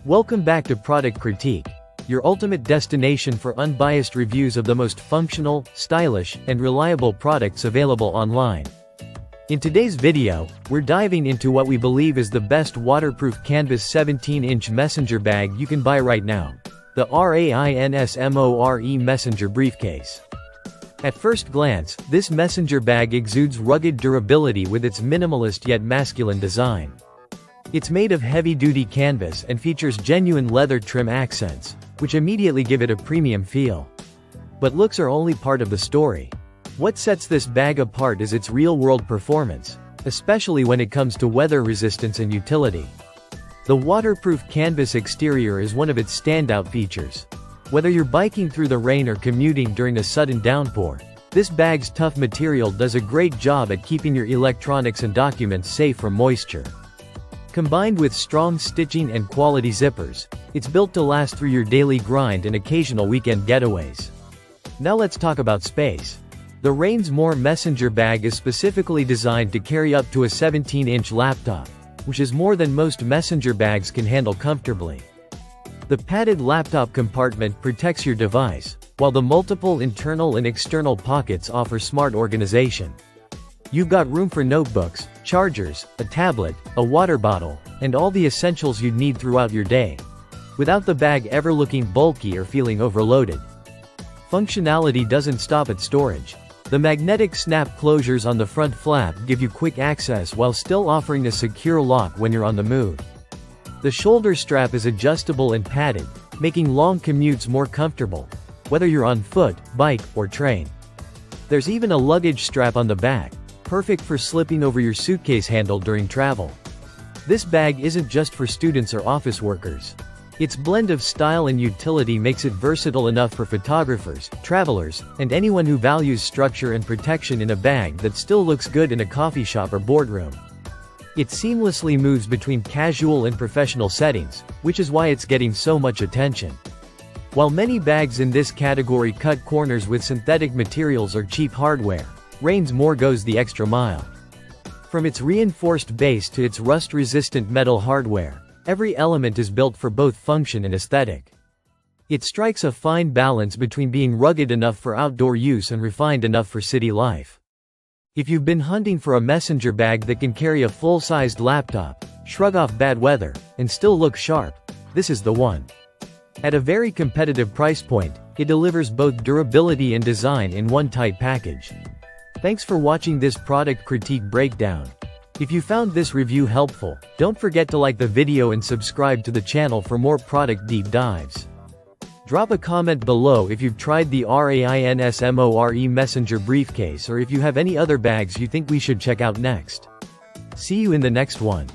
Welcome back to Product Critique, your ultimate destination for unbiased reviews of the most functional, stylish, and reliable products available online. In today's video, we're diving into what we believe is the best waterproof canvas 17-inch messenger bag you can buy right now, the Rainsmore Messenger Briefcase. At first glance, this messenger bag exudes rugged durability with its minimalist yet masculine design. It's made of heavy-duty canvas and features genuine leather trim accents, which immediately give it a premium feel. But looks are only part of the story. What sets this bag apart is its real-world performance, especially when it comes to weather resistance and utility. The waterproof canvas exterior is one of its standout features. Whether you're biking through the rain or commuting during a sudden downpour, this bag's tough material does a great job at keeping your electronics and documents safe from moisture. Combined with strong stitching and quality zippers, it's built to last through your daily grind and occasional weekend getaways. Now let's talk about space. The Rainsmore messenger bag is specifically designed to carry up to a 17-inch laptop, which is more than most messenger bags can handle comfortably. The padded laptop compartment protects your device, while the multiple internal and external pockets offer smart organization. You've got room for notebooks, chargers, a tablet, a water bottle, and all the essentials you'd need throughout your day, without the bag ever looking bulky or feeling overloaded. Functionality doesn't stop at storage. The magnetic snap closures on the front flap give you quick access while still offering a secure lock when you're on the move. The shoulder strap is adjustable and padded, making long commutes more comfortable, whether you're on foot, bike, or train. There's even a luggage strap on the back, perfect for slipping over your suitcase handle during travel. This bag isn't just for students or office workers. Its blend of style and utility makes it versatile enough for photographers, travelers, and anyone who values structure and protection in a bag that still looks good in a coffee shop or boardroom. It seamlessly moves between casual and professional settings, which is why it's getting so much attention. While many bags in this category cut corners with synthetic materials or cheap hardware, Rainsmore goes the extra mile. From its reinforced base to its rust-resistant metal hardware, every element is built for both function and aesthetic. It strikes a fine balance between being rugged enough for outdoor use and refined enough for city life. If you've been hunting for a messenger bag that can carry a full-sized laptop, shrug off bad weather, and still look sharp, this is the one. At a very competitive price point, it delivers both durability and design in one tight package. Thanks for watching this product critique breakdown. If you found this review helpful, don't forget to like the video and subscribe to the channel for more product deep dives. Drop a comment below if you've tried the Rainsmore Messenger Briefcase or if you have any other bags you think we should check out next. See you in the next one.